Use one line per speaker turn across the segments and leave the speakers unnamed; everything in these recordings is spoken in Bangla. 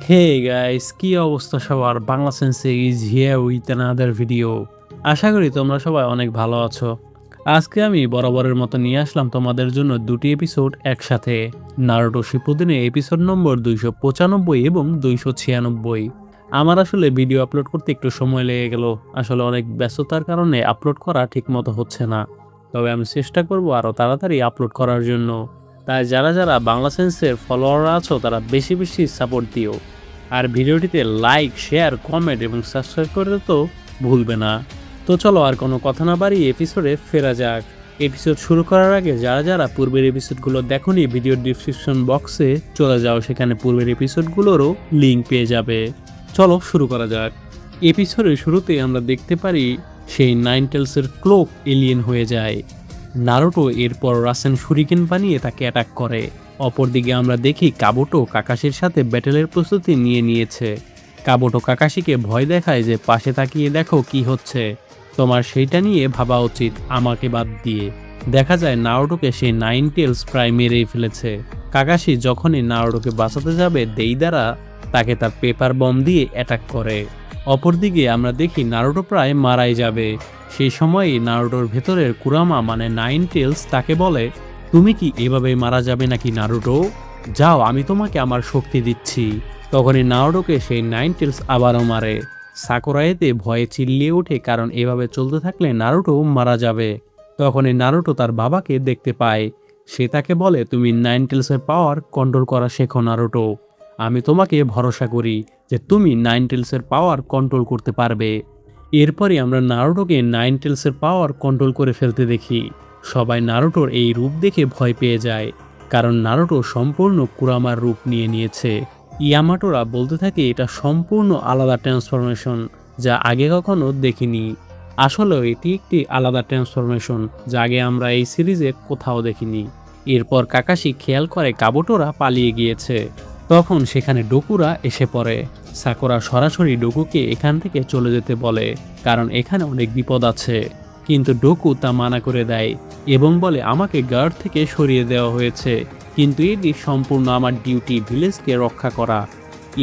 হে গাইস, কি অবস্থা সবার? Bangla sense is here with another video. আশা করি তোমরা সবাই অনেক ভালো আছো। আজকে আমি বরাবরের মতো নিয়ে আসলাম তোমাদের জন্য দুটি এপিসোড একসাথে। নারুটো শিপুদেনের এপিসোড নম্বর 295 এবং 296। আমার আসলে ভিডিও আপলোড করতে একটু সময় লেগে গেল। আসলে অনেক ব্যস্ততার কারণে আপলোড করা ঠিকমতো হচ্ছে না। তবে আমি চেষ্টা করব আরও তাড়াতাড়ি আপলোড করার জন্য। তাই যারা বাংলা সেন্সের ফলোয়াররা আছো তারা বেশি বেশি সাপোর্ট দিও। আর ভিডিওটিতে লাইক, শেয়ার, কমেন্ট এবং সাবস্ক্রাইব করতে তো ভুলবে না। তো চলো আর কোনো কথা না বাড়িয়ে এপিসোডে ফেরা যাক। এপিসোড শুরু করার আগে যারা পূর্বের এপিসোডগুলো দেখোনি ভিডিওর ডিসক্রিপশন বক্সে চলে যাও, সেখানে পূর্বের এপিসোডগুলোরও লিঙ্ক পেয়ে যাবে। চলো শুরু করা যাক। এপিসোডের শুরুতে আমরা দেখতে পারি সেই নাইনটেলসের ক্লোক এলিয়েন হয়ে যায়। নারুটো এরপর রাসেন শুরিকেন বানিয়ে তাকে অ্যাটাক করে। অপরদিকে আমরা দেখি কাবুটো কাকাশির সাথে ব্যাটেলের প্রস্তুতি নিয়েছে। কাবুটো কাকাশিকে ভয় দেখায় যে পাশে তাকিয়ে দেখো কি হচ্ছে, তোমার সেইটা নিয়ে ভাবা উচিত আমাকে বাদ দিয়ে। দেখা যায় নারুটোকে সেই নাইন টেলস প্রায় মেরেই ফেলেছে। কাকাশি যখনই নারুটোকে বাঁচাতে যাবে দেইদারা তাকে তার পেপার বম দিয়ে অ্যাটাক করে। অপরদিকে আমরা দেখি নারুটো প্রায় মারাই যাবে। সেই সময়ই নারুটোর ভেতরের কুরামা মানে নাইন টেলস তাকে বলে, তুমি কি এভাবে মারা যাবে নাকি নারুটো? যাও, আমি তোমাকে আমার শক্তি দিচ্ছি। তখনই নারুটোকে সেই নাইন টেলস আবারও মারে। সাকুরাইতে ভয়ে চিল্লিয়ে ওঠে, কারণ এভাবে চলতে থাকলে নারুটো মারা যাবে। তখনই নারুটো তার বাবাকে দেখতে পায়। সে তাকে বলে, তুমি নাইন টেলসের পাওয়ার কন্ট্রোল করা শেখো নারুটো। আমি তোমাকে ভরসা করি যে তুমি নাইন টেলসের পাওয়ার কন্ট্রোল করতে পারবে। এরপরই আমরা নারুটোকে নাইন টেলসের পাওয়ার কন্ট্রোল করে ফেলতে দেখি। সবাই নারুটোর এই রূপ দেখে ভয় পেয়ে যায়, কারণ নারুটো সম্পূর্ণ কুরামার রূপ নিয়েছে। ইয়ামাটোরা বলতে থাকে এটা সম্পূর্ণ আলাদা ট্রান্সফরমেশন, যা আগে কখনো দেখিনি। আসলেও এটি একটি আলাদা ট্রান্সফরমেশন, যা আগে আমরা এই সিরিজে কোথাও দেখিনি। এরপর কাকাশি খেয়াল করে কাবুটোরা পালিয়ে গিয়েছে। তখন সেখানে ডোকুরা এসে পড়ে। সাকুরা সরাসরি ডোকুকে এখান থেকে চলে যেতে বলে, কারণ এখানে অনেক বিপদ আছে। কিন্তু ডোকু তা মানা করে দেয় এবং বলে, আমাকে গার্ড থেকে সরিয়ে দেওয়া হয়েছে, কিন্তু এটি সম্পূর্ণ আমার ডিউটি ভিলেজকে রক্ষা করা।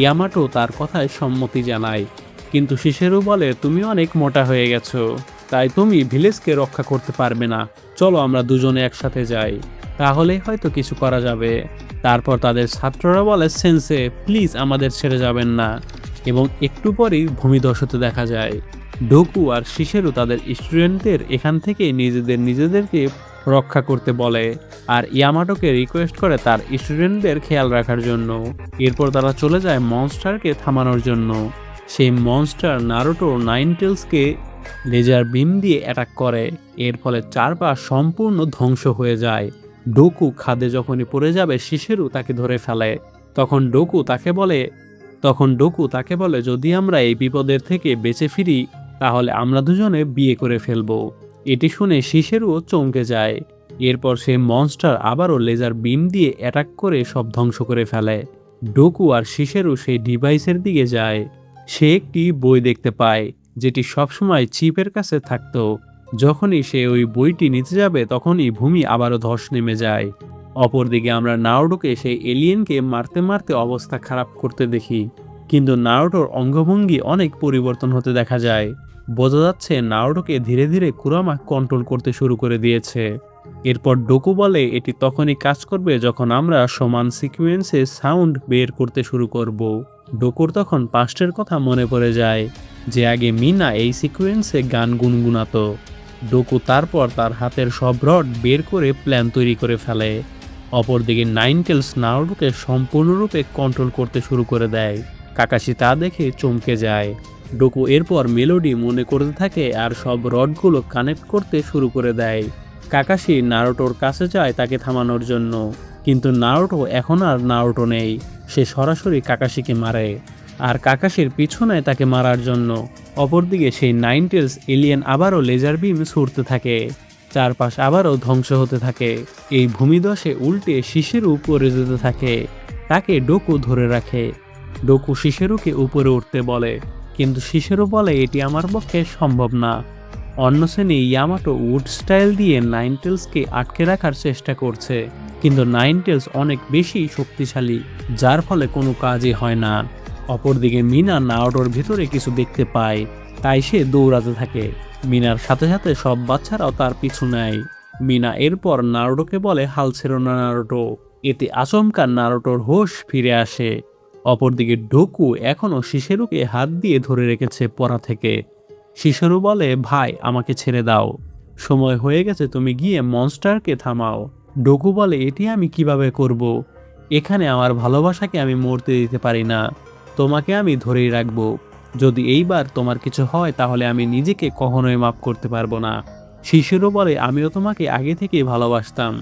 ইয়ামাটো তার কথায় সম্মতি জানায়, কিন্তু শিশেরু বলে, তুমি অনেক মোটা হয়ে গেছো, তাই তুমি ভিলেজকে রক্ষা করতে পারবে না। চলো আমরা দুজনে একসাথে যাই, তাহলে হয়তো কিছু করা যাবে। তারপর তাদের ছাত্ররা বলে, সেন্সে প্লিজ আমাদের ছেড়ে যাবেন না। এবং একটু পরেই ভূমিধস হতে দেখা যায়। ডোকু আর শিশেরু তাদের স্টুডেন্টদের এখান থেকে নিজেদেরকে রক্ষা করতে বলে, আর ইয়ামাটোকে রিকোয়েস্ট করে তার স্টুডেন্টদের খেয়াল রাখার জন্য। এরপর তারা চলে যায় মনস্টারকে থামানোর জন্য। সেই মনস্টার নারুটো নাইন টেলসকে লেজার বিম দিয়ে অ্যাটাক করে। এর ফলে চারপাশ সম্পূর্ণ ধ্বংস হয়ে যায়। ডোকু খাদে যখনই পড়ে যাবে শিশেরু তাকে ধরে ফেলে। তখন ডোকু তাকে বলে, যদি আমরা এই বিপদের থেকে বেঁচে ফিরি তাহলে আমরা দুজনে বিয়ে করে ফেলবো। এটি শুনে শিশেরুও চমকে যায়। এরপর সে মনস্টার আবারও লেজার বিম দিয়ে অ্যাটাক করে সব ধ্বংস করে ফেলে। ডোকু আর শিশেরু সেই ডিভাইসের দিকে যায়। সে একটি বই দেখতে পায়, যেটি সবসময় চিপের কাছে থাকতো। যখনই সে ওই বইটি নিতে যাবে তখনই ভূমি আবারও ধস নেমে যায়। অপরদিকে আমরা নারুটোকে সেই এলিয়েনকে মারতে মারতে অবস্থা খারাপ করতে দেখি, কিন্তু নারুটোর অঙ্গভঙ্গি অনেক পরিবর্তন হতে দেখা যায়। বোঝা যাচ্ছে নারুটোকে ধীরে ধীরে কুরামা কন্ট্রোল করতে শুরু করে দিয়েছে। এরপর ডোকু বলে, এটি তখনই কাজ করবে যখন আমরা সমান সিকুয়েন্সে সাউন্ড বের করতে শুরু করব। ডোকুর তখন পাস্টের কথা মনে পড়ে যায়, যে আগে মিনা এই সিকুয়েন্সে গান গুনগুনাতো। ডোকু তারপর তার হাতের সব রড বের করে প্ল্যান তৈরি করে ফেলে। অপরদিকে নাইন টেলস নারুটোকে সম্পূর্ণরূপে কন্ট্রোল করতে শুরু করে দেয়। কাকাশি তা দেখে চমকে যায়। ডোকু এরপর মেলোডি মনে করতে থাকে আর সব রডগুলো কানেক্ট করতে শুরু করে দেয়। কাকাশি নারুটোর কাছে যায় তাকে থামানোর জন্য, কিন্তু নারুটো এখন আর নারুটো নেই। সে সরাসরি কাকাশিকে মারে, আর কাকাশির পিছু নেয় তাকে মারার জন্য। অপরদিকে সেই নাইন টেলস এলিয়েন আবারও লেজার বিম ছুড়তে থাকে। চারপাশ আবারও ধ্বংস হতে থাকে। এই ভূমিধসে উল্টে শিশেরু উপরে যেতে থাকে। তাকে ডোকু ধরে রাখে। ডোকু শিশেরুকে উপরে উঠতে বলে, কিন্তু শিশেরু বলে, এটি আমার পক্ষে সম্ভব না। অন্য শ্রেণী ইয়ামাটো উড স্টাইল দিয়ে নাইন টেলসকে আটকে রাখার চেষ্টা করছে, কিন্তু নাইন টেলস অনেক বেশি শক্তিশালী, যার ফলে কোনো কাজই হয় না। অপরদিকে মিনা নারুটোর ভিতরে কিছু দেখতে পায়, তাই সে দৌড়াতে থাকে। মিনার সাথে সাথে সব বাচ্চারাও তার পিছু নেয়। মিনা এরপর নারুটোকে বলে, হাল ছেড়ো না নারুটো। এতে আচমকা নারুটোর হোশ ফিরে আসে। অপরদিকে ডোকু এখনও শিশেরুকে হাত দিয়ে ধরে রেখেছে পড়া থেকে। শিশেরু বলে, ভাই আমাকে ছেড়ে দাও, সময় হয়ে গেছে, তুমি গিয়ে মনস্টারকে থামাও। ডোকু বলে, এটি আমি কিভাবে করব? এখানে আমার ভালোবাসাকে আমি মরতে দিতে পারি না, তোমাকে আমি ধরেই রাখবো। যদি এইবার তোমার কিছু হয় তাহলে আমি নিজেকে কখনোই মাফ করতে পারবো না। শিশিরও বলে, আমিও তোমাকে আগে থেকেই ভালোবাসতাম,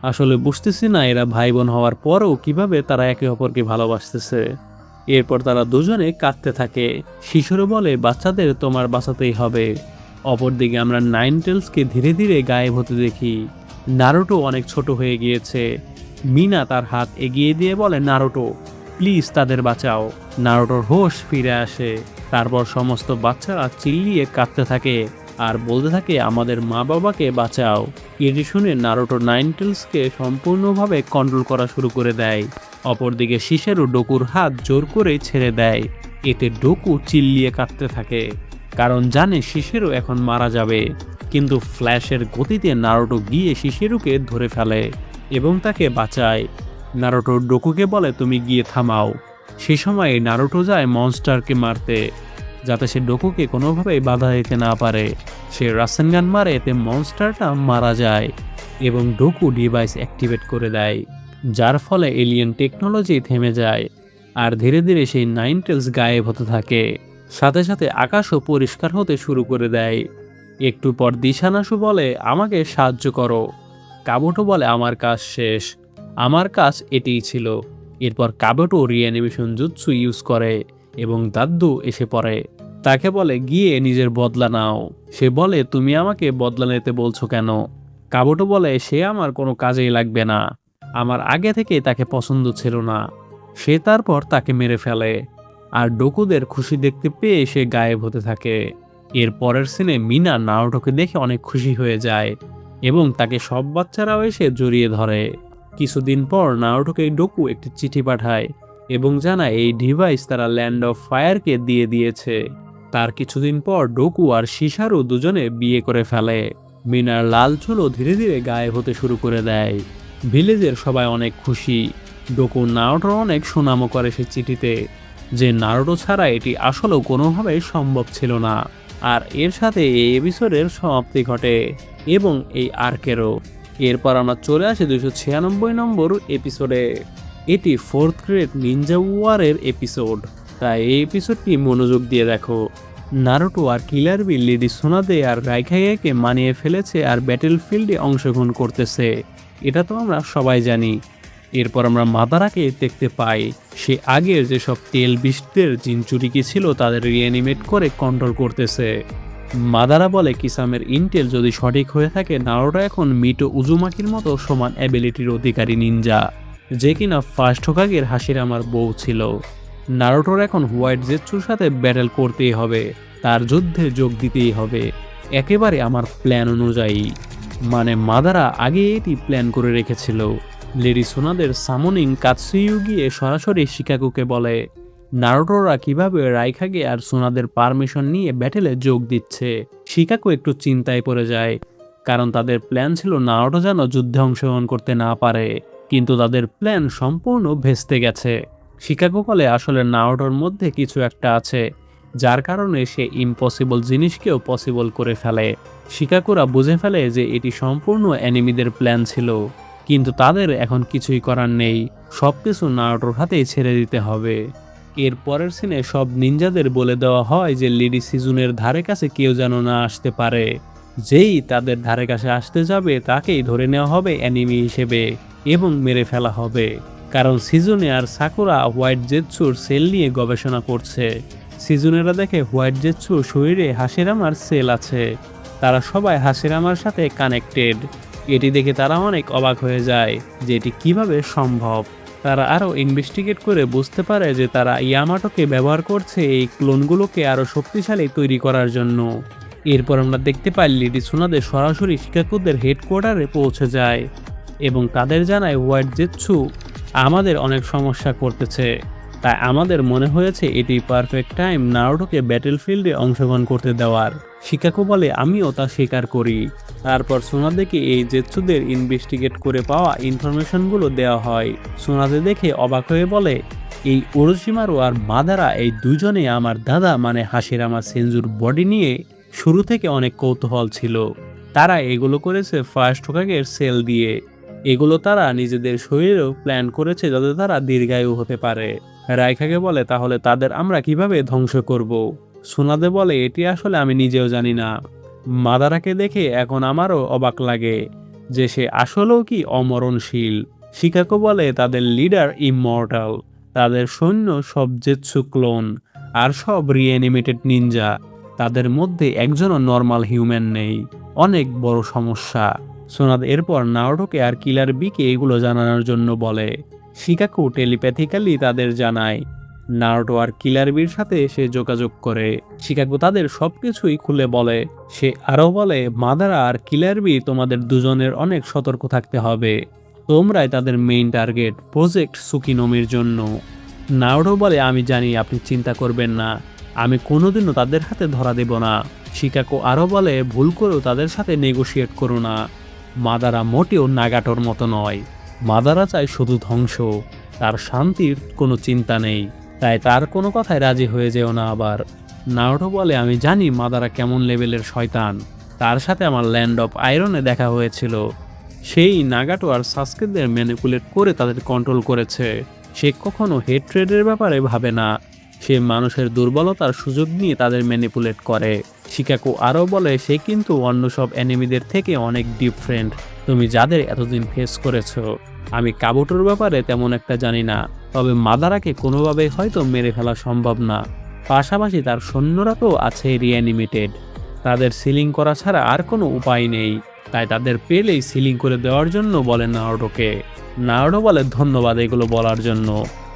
আসলে বুঝতেছি না এরা ভাই বোন হওয়ার পরও কিভাবে তারা একে অপরকে ভালোবাসতেছে। এরপর তারা দুজনে কাঁদতে থাকে। শিশিরও বলে, বাচ্চাদের তোমার বাঁচাতেই হবে। অপরদিকে আমরা নাইনটেলসকে ধীরে ধীরে গায়েব হতে দেখি। নারুটো অনেক ছোট হয়ে গিয়েছে। মিনা তার হাত এগিয়ে দিয়ে বলে, নারুটো প্লিজ তাদের বাঁচাও। নারুটোর হোশ ফিরে আসে। তারপর সমস্ত বাচ্চারা চিল্লিয়ে কাঁদতে থাকে আর বলতে থাকে, আমাদের মা বাবাকে বাঁচাও। এটি শুনে নারুটো নাইনটেলসকে সম্পূর্ণভাবে কন্ট্রোল করা শুরু করে দেয়। অপরদিকে শিশেরু ডোকুর হাত জোর করে ছেড়ে দেয়। এতে ডোকু চিল্লিয়ে কাঁদতে থাকে, কারণ জানে শিশেরু এখন মারা যাবে। কিন্তু ফ্ল্যাশের গতিতে নারুটো গিয়ে শিশেরুকে ধরে ফেলে এবং তাকে বাঁচায়। নারুটো ডোকুকে বলে, তুমি গিয়ে থামাও। সে সময় নারুটো যায় মনস্টারকে মারতে, যাতে সে ডোকুকে কোনোভাবেই বাধা দিতে না পারে। সে রাসেনগান মারে, এতে মনস্টারটা মারা যায় এবং ডোকু ডিভাইস অ্যাক্টিভেট করে দেয়, যার ফলে এলিয়েন টেকনোলজি থেমে যায় আর ধীরে ধীরে সেই নাইনটেলস গায়েব হতে থাকে। সাথে সাথে আকাশও পরিষ্কার হতে শুরু করে দেয়। একটু পর দিশানাসু বলে, আমাকে সাহায্য করো। কাবুটো বলে, আমার কাজ শেষ, আমার কাজ এটিই ছিল। এরপর কাবুটো রিঅ্যানিমেশন জুৎসু ইউজ করে এবং দাদ্দু এসে পড়ে। তাকে বলে, গিয়ে নিজের বদলা নাও। সে বলে, তুমি আমাকে বদলা নিতে বলছো কেন? কাবুটো বলে, সে আমার কোনো কাজেই লাগবে না, আমার আগে থেকেই তাকে পছন্দ ছিল না। সে তারপর তাকে মেরে ফেলে আর ডোকুদের খুশি দেখতে পেয়ে সে গায়েব হতে থাকে। এর পরের সিনে মিনা নারুটোকে দেখে অনেক খুশি হয়ে যায় এবং তাকে সব বাচ্চারাও এসে জড়িয়ে ধরে। কিছুদিন পর নারুটোকে ডোকু একটি চিঠি পাঠায় এবং জানায় এই ডিভাইস তারা ল্যান্ড অফ ফায়ারকে দিয়ে দিয়েছে। তার কিছুদিন পর ডোকু আর শিশারু দুজনে বিয়ে করে ফেলে। মিনার লাল চুলও ধীরে ধীরে গায়েব হতে শুরু করে দেয়। ভিলেজের সবাই অনেক খুশি। ডোকু নারুটোর অনেক সুনামও করে সে চিঠিতে, যে নারুটো ছাড়া এটি আসলেও কোনোভাবেই সম্ভব ছিল না। আর এর সাথে এই এপিসোডের সমাপ্তি ঘটে এবং এই আর্কেরও। এরপর আমরা চলে আসি 296 নম্বর এপিসোডে। এটি 4th গ্রেড নিনজা ওয়ারের এপিসোড, তাই এই এপিসোডটি মনোযোগ দিয়ে দেখো। নারুটো আর কিলার বি লেডি সোনাদে আর রাইকাইয়াকে মানিয়ে ফেলেছে আর ব্যাটেলফিল্ডে অংশগ্রহণ করতেছে, এটা তো আমরা সবাই জানি। এরপর আমরা মাদারাকে দেখতে পাই। সে আগের যেসব তেল বিস্টদের জিনচুরিকি ছিল তাদের রিঅ্যানিমেট করে কন্ট্রোল করতেছে। মাদারা বলে, কিসামের ইন্টেল যদি সঠিক হয়ে থাকে, নারুটো এখন মিটো উজুমাকির মতো সমান অ্যাবিলিটির অধিকারী নিনজা, যে কিনা ফার্স্ট হোকাগের হাশিরামার বউ ছিল। নারুটোর এখন হোয়াইট জেটসুর সাথে ব্যাটেল করতেই হবে, তার যুদ্ধে যোগ দিতেই হবে, একেবারে আমার প্ল্যান অনুযায়ী। মানে মাদারা আগে এটি প্ল্যান করে রেখেছিল। লেডি সোনাদের সামনিং কাতসুইউ গিয়ে সরাসরি শিকাগোকে বলে নারুটোরা কিভাবে রাইকাগে আর সোনাদের পারমিশন নিয়ে ব্যাটেলে যোগ দিচ্ছে। শিকাগো একটু চিন্তায় পড়ে যায়, কারণ তাদের প্ল্যান ছিল নারুটো যেন যুদ্ধে অংশগ্রহণ করতে না পারে, কিন্তু তাদের প্ল্যান সম্পূর্ণ ভেস্তে গেছে। শিকাগো বলে, আসলে নারুটোর মধ্যে কিছু একটা আছে, যার কারণে সে ইম্পসিবল জিনিসকেও পসিবল করে ফেলে। শিকাগোরা বুঝে ফেলে যে এটি সম্পূর্ণ অ্যানিমিদের প্ল্যান ছিল, কিন্তু তাদের এখন কিছুই করার নেই, সবকিছু নারুটোর হাতেই ছেড়ে দিতে হবে। এর পরের সিনে সব নিনজাদের বলে দেওয়া হয় যে লেডি সিজুনের ধারে কাছে কেউ যেন না আসতে পারে। যেই তাদের ধারে কাছে আসতে যাবে তাকেই ধরে নেওয়া হবে অ্যানিমি হিসেবে এবং মেরে ফেলা হবে, কারণ সিজুনে আর সাকুরা হোয়াইট জেটসুর সেল নিয়ে গবেষণা করছে। সিজুনেরা দেখে হোয়াইট জেটসুর শরীরে হাশিরামার সেল আছে, তারা সবাই হাশিরামার সাথে কানেক্টেড। এটি দেখে তারা অনেক অবাক হয়ে যায় যে এটি কিভাবে সম্ভব। তারা আরও ইনভেস্টিগেট করে বুঝতে পারে যে তারা ইয়ামাটোকে ব্যবহার করছে এই ক্লোনগুলোকে আরও শক্তিশালী তৈরি করার জন্য। এরপর আমরা দেখতে পাই লেডি সোনাদে সরাসরি শিকাগোদের হেডকোয়ার্টারে পৌঁছে যায় এবং তাদের জানায় হোয়াইট জেটসু আমাদের অনেক সমস্যা করতেছে, তাই আমাদের মনে হয়েছে এটি পারফেক্ট টাইম নারুটোকে ব্যাটেলফিল্ডে অংশগ্রহণ করতে দেওয়ার। শিকাকু বলে আমিও তা স্বীকার করি। তারপর সুনাদেকে এই জেৎসুদের ইনভেস্টিগেট করে পাওয়া ইনফরমেশনগুলো দেওয়া হয়। সুনাদে দেখে অবাক হয়ে বলে, এই ওরোচিমারু আর মাদারা এই দুজনে আমার দাদা মানে হাশিরামা সেনজুর বডি নিয়ে শুরু থেকে অনেক কৌতূহল ছিল। তারা এগুলো করেছে ফার্স্ট হোকাগের সেল দিয়ে। এগুলো তারা নিজেদের শরীরেও প্ল্যান করেছে যাতে তারা দীর্ঘায়ু হতে পারে। রাইকাগে বলে তাহলে তাদের আমরা কিভাবে ধ্বংস করব? সুনাদে বলে এটি আসলে আমি নিজেও জানি না। মাদারাকে দেখে এখন আমারও অবাক লাগে যে সে আসলেও কি অমরণশীল। শিকাকো বলে তাদের লিডার ইমমর্টাল, তাদের সৈন্য সব জেৎসু ক্লোন আর সব রিঅ্যানিমেটেড নিনজা। তাদের মধ্যে একজনও নর্মাল হিউম্যান নেই। অনেক বড় সমস্যা। সোনাদ এরপর নারুটোকে আর কিলার বিকে এগুলো জানানোর জন্য বলে। শিকাকু টেলিপ্যাথিক্যালি তাদের জানায়। নারুটো আর কিলার বির সাথে সে যোগাযোগ করে। শিকাকু তাদের সবকিছুই খুলে বলে। সে আরও বলে মাদারা আর কিলার বি তোমাদের দুজনের অনেক সতর্ক থাকতে হবে। তোমরাই তাদের মেইন টার্গেট প্রজেক্ট সুকিনোমির জন্য। নারুটো বলে আমি জানি, আপনি চিন্তা করবেন না, আমি কোনোদিনও তাদের হাতে ধরা দেব না। শিকাকু আরও বলে ভুল করেও তাদের সাথে নেগোশিয়েট করো না। মাদারা মোটেও নাগাটোর মতো নয়। মাদারা চায় শুধু ধ্বংস, তার শান্তির কোনো চিন্তা নেই। তাই তার কোনো কথায় রাজি হয়ে যেও না আবার। নারুটো বলে আমি জানি মাদারা কেমন লেভেলের শয়তান, তার সাথে আমার ল্যান্ড অফ আয়রনে দেখা হয়েছিল। সেই নাগাটো আর সাসকেদের ম্যানিপুলেট করে তাদের কন্ট্রোল করেছে। সে কখনো হেট্রেডের ব্যাপারে ভাবে না, সে মানুষের দুর্বলতার সুযোগ নিয়ে তাদের ম্যানিপুলেট করে। শিকাকু আরও বলে সে কিন্তু অন্য সব অ্যানিমিদের থেকে অনেক ডিফারেন্ট, তুমি যাদের এতদিন ফেস করেছো। আমি কাবুটোর ব্যাপারে তেমন একটা জানি না, তবে মাদারাকে কোনোভাবেই হয়তো মেরে ফেলা সম্ভব না। পাশাপাশি তার সৈন্যরা তো আছে রিঅ্যানিমেটেড, তাদের সিলিং করা ছাড়া আর কোনো উপায় নেই। তাই তাদের পেলেই সিলিং করে দেওয়ার জন্য বলে নারুটোকে। নারুটো বলে ধন্যবাদ এগুলো বলার জন্য।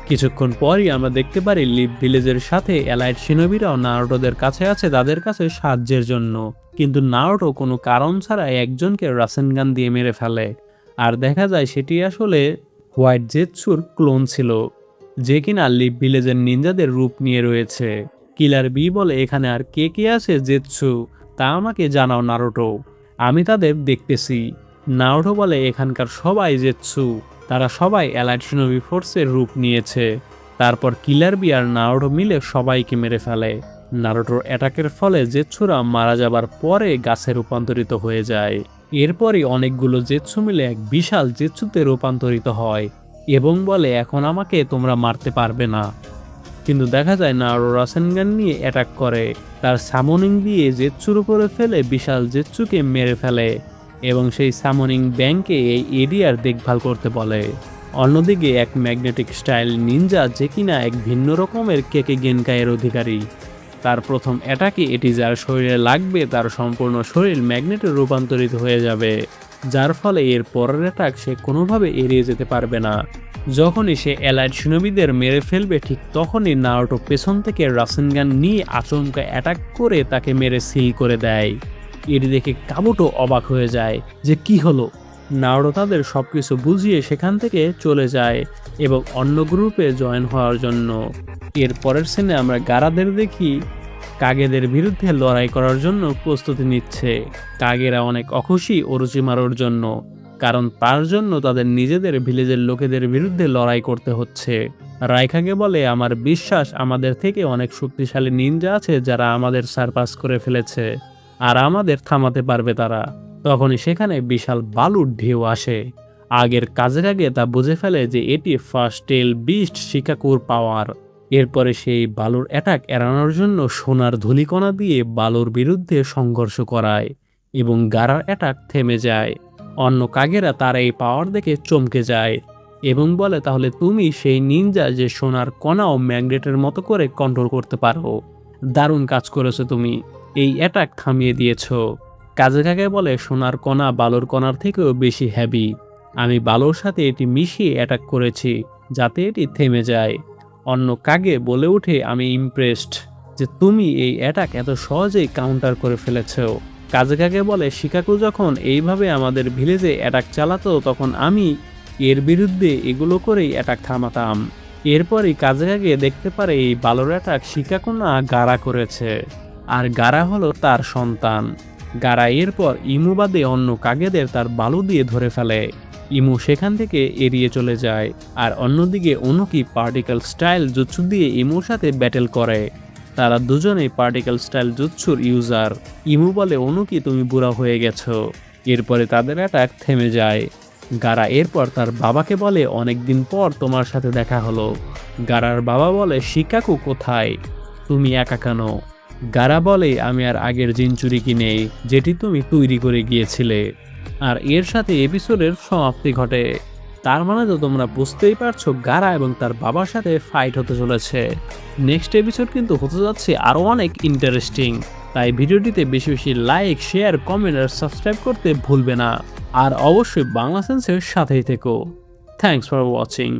কিছুক্ষণ পরই আমরা দেখতে পারি লিভ ভিলেজের সাথে অ্যালাইড সিনোবিরাও নারুটোদের কাছে আছে তাদের কাছে সাহায্যের জন্য। কিন্তু নারুটো কোনো কারণ ছাড়া একজনকে রাসেনগান দিয়ে মেরে ফেলে। আর দেখা যায় সেটি আসলে হোয়াইট জেৎসুর ক্লোন ছিল, যে কিনা লিভ ভিলেজের নিনজাদের রূপ নিয়ে রয়েছে। কিলার বি বলে এখানে আর কে কে আছে জেৎসু তা আমাকে জানাও নারুটো, আমি তাদের দেখতেছি। নারুটো বলে এখানকার সবাই জেৎসু, তারা সবাই অ্যালাইড শিনোবি ফোর্সের রূপ নিয়েছে। তারপর কিলার বি আর নারুটো মিলে সবাইকে মেরে ফেলে। নারুটোর অ্যাটাকের ফলে জেৎসুরা মারা যাবার পরে গাছে রূপান্তরিত হয়ে যায়। এরপরই অনেকগুলো জেৎসু মিলে এক বিশাল জেৎসুতে রূপান্তরিত হয় এবং বলে এখন আমাকে তোমরা মারতে পারবে না। কিন্তু দেখা যায় নারুটো রাসেনগান নিয়ে অ্যাটাক করে, তার সামনিং দিয়ে জেৎসুর উপরে ফেলে বিশাল জেৎসুকে মেরে ফেলে এবং সেই সামনিং ব্যাংকে এই এরিয়ার দেখভাল করতে বলে। অন্যদিকে এক ম্যাগনেটিক স্টাইল নিনজা, যে কিনা এক ভিন্ন রকমের কেকে গেনকাইয়ের অধিকারী, তার প্রথম অ্যাটাকে এটি যার শরীরে লাগবে তার সম্পূর্ণ শরীর ম্যাগনেটে রূপান্তরিত হয়ে যাবে, যার ফলে এর পরের অ্যাটাক সে কোনোভাবে এড়িয়ে যেতে পারবে না। যখনই সে অ্যালাইড শিনোবিদের মেরে ফেলবে ঠিক তখনই নারুটো পেছন থেকে রাসেনগান নিয়ে আচমকা অ্যাটাক করে তাকে মেরে সিল করে দেয়। এটি দেখে কাবুটো অবাক হয়ে যায় যে কি হলো। নারুটো তাদের সবকিছু বুঝিয়ে সেখান থেকে চলে যায় এবং অন্য গ্রুপে জয়েন হওয়ার জন্য। এর পরের সিনে আমরা গারাদের দেখি কাগেদের বিরুদ্ধে লড়াই করার জন্য প্রস্তুতি নিচ্ছে। কাগেরা অনেক অখুশি ওরোচিমারুর জন্য, কারণ তার জন্য তাদের নিজেদের ভিলেজের লোকেদের বিরুদ্ধে লড়াই করতে হচ্ছে। রাইকাগে বলে আমার বিশ্বাস আমাদের থেকে অনেক শক্তিশালী নিনজা আছে যারা আমাদের সারপাস করে ফেলেছে আর আমাদের থামাতে পারবে তারা। তখনই সেখানে বিশাল বালুর ঢেউ আসে। আগের কাজের আগে তা বুঝে ফেলে যে এটি ফার্স্ট টেল বিস্ট শিকাকুর পাওয়ার। এরপরে সেই বালুর অ্যাটাক এড়ানোর জন্য সোনার ধূলিকণা দিয়ে বালুর বিরুদ্ধে সংঘর্ষ করায় এবং গারার অ্যাটাক থেমে যায়। অন্য কাগেরা তার এই পাওয়ার দেখে চমকে যায় এবং বলে তাহলে তুমি সেই নিনজা যে সোনার কণাও ম্যাগনেটের মতো করে কন্ট্রোল করতে পারো, দারুণ কাজ করেছো তুমি, এই অ্যাটাক থামিয়ে দিয়েছো। কাগে বলে সোনার কণা বালুর কণার থেকেও বেশি হেভি, আমি বালুর সাথে এটি মিশিয়ে অ্যাটাক করেছি যাতে এটি থেমে যায়। অন্য কাগে বলে ওঠে আমি ইমপ্রেসড যে তুমি এই অ্যাটাক এত সহজেই কাউন্টার করে ফেলেছো। কাগে বলে শিকাকু যখন এইভাবে আমাদের ভিলেজে অ্যাটাক চালাতো তখন আমি এর বিরুদ্ধে এগুলো করেই অ্যাটাক থামাতাম। এরপরই কাজেকাগে দেখতে পারে এই বালুর অ্যাটাক শিকাকো না গারা করেছে, আর গারা হলো তার সন্তান। গারা এরপর ইমু বাদে অন্য কাগেদের তার বালু দিয়ে ধরে ফেলে। ইমু সেখান থেকে এড়িয়ে চলে যায়, আর অন্যদিকে অনুকি পার্টিকেল স্টাইল জুৎসু দিয়ে ইমুর সাথে ব্যাটেল করে। তারা দুজনেই পার্টিকেল স্টাইল জুৎসুর ইউজার। ইমু বলে অনুকি তুমি বুড়া হয়ে গেছো। এরপরে তাদের অ্যাটাক থেমে যায়। গারা এরপর তার বাবাকে বলে অনেকদিন পর তোমার সাথে দেখা হলো। গারার বাবা বলে শিকাকু কোথায়, তুমি একা কেন? গারা বলে আমি আর আগের জিনচুরি নেই যেটি তুমি তৈরি করে গিয়েছিলে। আর এর সাথে এপিসোডের সমাপ্তি ঘটে। তার মানে তো তোমরা বুঝতেই পারছো গারা এবং তার বাবার সাথে ফাইট হতে চলেছে। নেক্সট এপিসোড কিন্তু হতে যাচ্ছে আরও অনেক ইন্টারেস্টিং। তাই ভিডিওটিতে বেশি বেশি লাইক, শেয়ার, কমেন্ট আর সাবস্ক্রাইব করতে ভুলবে না। আর অবশ্যই বাংলা সেন্সের সাথেই থেকো। Thanks for watching.